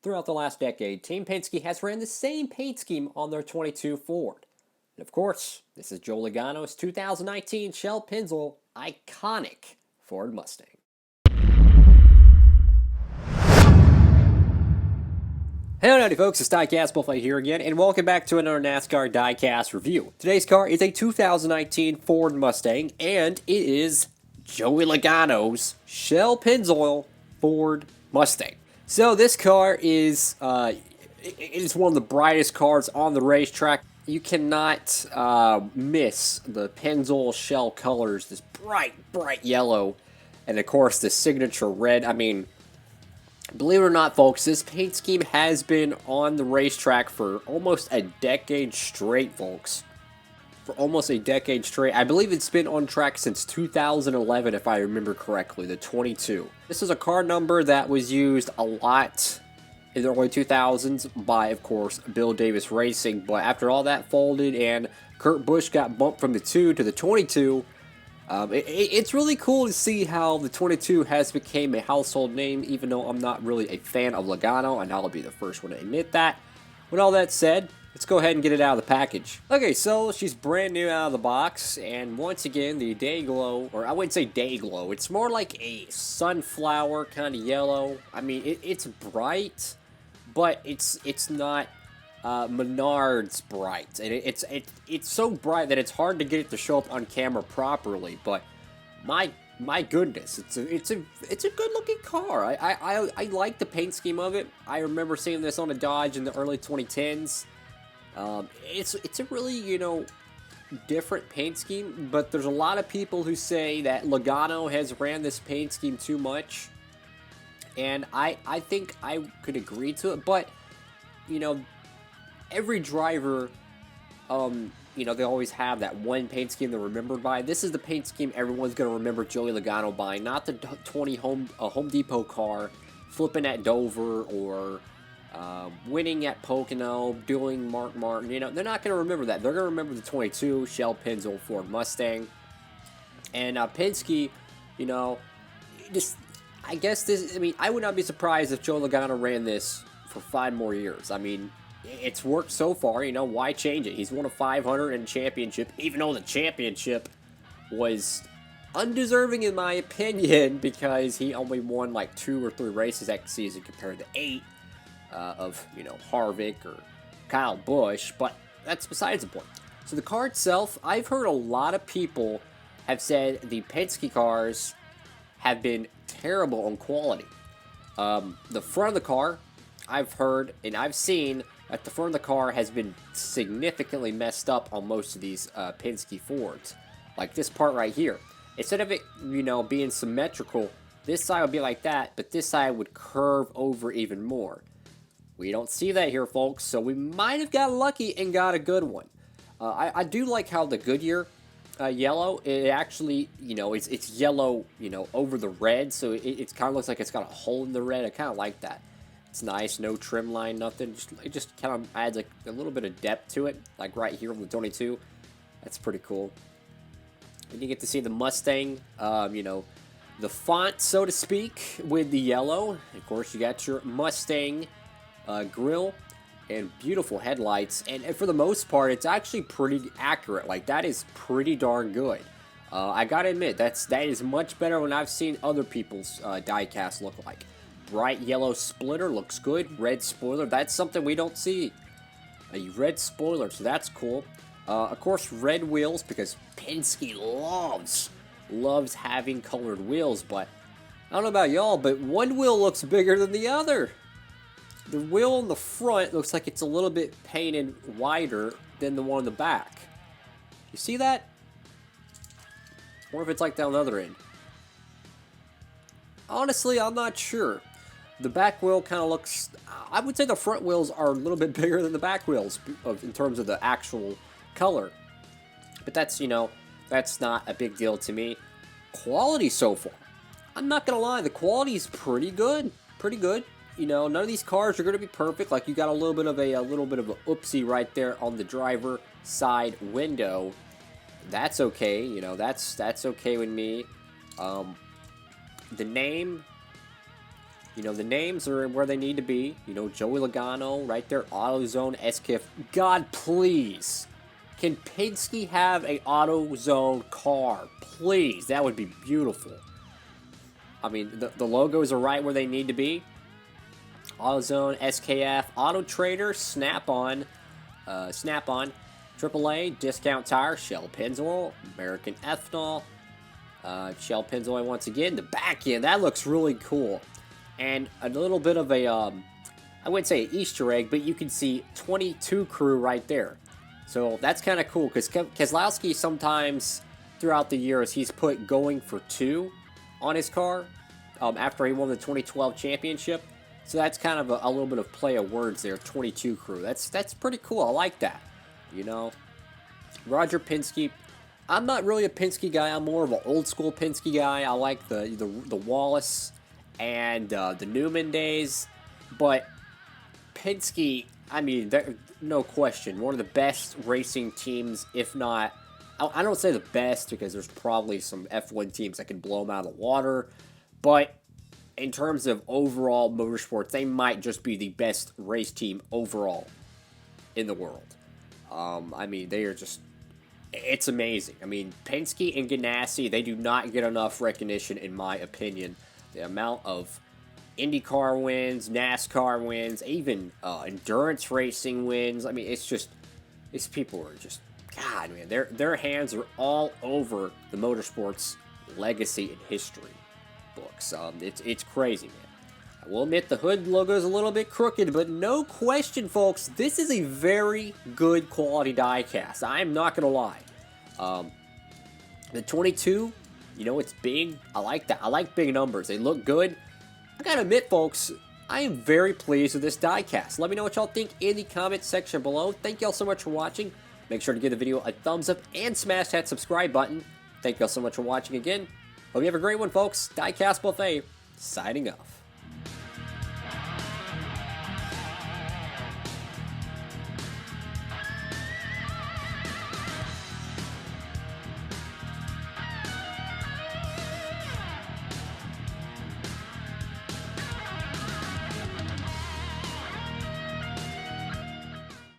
Throughout the last decade, Team Penske has ran the same paint scheme on their 22 Ford. And of course, this is Joe Logano's 2019 Shell-Pennzoil iconic Ford Mustang. Hello, howdy folks, it's Diecastbuffet here again, and welcome back to another NASCAR Diecast review. Today's car is a 2019 Ford Mustang, and it is Joey Logano's Shell-Pennzoil Ford Mustang. So this car is it is one of the brightest cars on the racetrack. You cannot miss the Pennzoil shell colors, this bright yellow, and of course the signature red. I mean, believe it or not, folks, this paint scheme has been on the racetrack for almost a decade straight, folks. For almost a decade straight. I believe it's been on track since 2011, if I remember correctly, the 22. This is a car number that was used a lot in the early 2000s by, of course, Bill Davis Racing. But after all that folded and Kurt Busch got bumped from the 2 to the 22, it's really cool to see how the 22 has become a household name, even though I'm not really a fan of Logano, and I'll be the first one to admit that. With all that said, let's go ahead and get it out of the package. Okay, so she's brand new out of the box, and once again, the day glow, or I wouldn't say day glow, it's more like a sunflower kind of yellow. I mean, it's bright, but it's not Menards bright, and it's so bright that it's hard to get it to show up on camera properly. But my goodness, it's a good looking car. I like the paint scheme of it. I remember seeing this on a Dodge in the early 2010s. It's a really, different paint scheme, but there's a lot of people who say that Logano has ran this paint scheme too much, and I think I could agree to it. But every driver, they always have that one paint scheme they're remembered by. This is the paint scheme everyone's going to remember Joey Logano by, not the 20 Home Depot car flipping at Dover or winning at Pocono, doing Mark Martin. They're not going to remember that. They're going to remember the 22 Shell-Pennzoil Ford Mustang. And Penske, I guess this, I would not be surprised if Joe Logano ran this for 5 more years. I mean, it's worked so far, why change it? He's won a 500 and championship, even though the championship was undeserving in my opinion, because he only won like 2 or 3 races that season compared to 8 of, Harvick or Kyle Busch, but that's besides the point. So the car itself, I've heard a lot of people have said the Penske cars have been terrible on quality. The front of the car, I've heard and I've seen that the front of the car has been significantly messed up on most of these Penske Fords. Like this part right here. Instead of it, being symmetrical, this side would be like that, but this side would curve over even more. We don't see that here, folks, so we might have got lucky and got a good one. I do like how the Goodyear yellow, it actually, it's yellow, over the red, so it kind of looks like it's got a hole in the red. I kind of like that. It's nice, no trim line, nothing. It just kind of adds like a little bit of depth to it, like right here on the 22. That's pretty cool. And you get to see the Mustang, the font, so to speak, with the yellow. Of course, you got your Mustang grille and beautiful headlights. And for the most part, it's actually pretty accurate. Like, that is pretty darn good. I gotta admit, that is much better than I've seen other people's diecast look like. Bright yellow splitter looks good. Red spoiler, that's something we don't see. A red spoiler, so that's cool. Of course, red wheels, because Penske loves having colored wheels, but I don't know about y'all, but one wheel looks bigger than the other. The wheel in the front looks like it's a little bit painted wider than the one in the back. You see that? Or if it's like down the other end. Honestly, I'm not sure. The back wheel kind of looks, I would say the front wheels are a little bit bigger than the back wheels in terms of the actual color. But that's, that's not a big deal to me. Quality so far, I'm not going to lie, the quality is pretty good. Pretty good. None of these cars are going to be perfect. Like, you got a little bit of a oopsie right there on the driver side window. That's okay. That's okay with me. The name You know, the names are where they need to be. You know, Joey Logano right there, AutoZone, SKF. God, please. Can Penske have a AutoZone car? Please, that would be beautiful. I mean, the logos are right where they need to be. AutoZone, SKF, Auto Trader, Snap-on, AAA, Discount Tire, Shell-Pennzoil, American Ethanol, Shell-Pennzoil once again. The back end, that looks really cool. And a little bit of a, I wouldn't say an Easter egg, but you can see 22 crew right there. So that's kind of cool, because Keselowski sometimes throughout the years, he's put going for 2 on his car after he won the 2012 championship. So that's kind of a little bit of play of words there, 22 crew. That's pretty cool. I like that. You know, Roger Penske. I'm not really a Penske guy. I'm more of an old school Penske guy. I like the Wallace and the Newman days. But Penske, I mean, no question, one of the best racing teams, if not, I don't say the best because there's probably some F1 teams that can blow them out of the water. But in terms of overall motorsports, they might just be the best race team overall in the world. I mean, they are just, it's amazing. I mean, Penske and Ganassi, they do not get enough recognition, in my opinion. The amount of IndyCar wins, NASCAR wins, even endurance racing wins. I mean, it's just, these people are just, God, man, their hands are all over the motorsports legacy and history books. It's crazy, man. I will admit the hood logo is a little bit crooked, but no question, folks, this is a very good quality diecast. I am not going to lie. The 22, you know, it's big. I like that. I like big numbers. They look good. I got to admit, folks, I am very pleased with this diecast. Let me know what y'all think in the comment section below. Thank y'all so much for watching. Make sure to give the video a thumbs up and smash that subscribe button. Thank y'all so much for watching again. Hope you have a great one, folks. Diecastbuffet, signing off.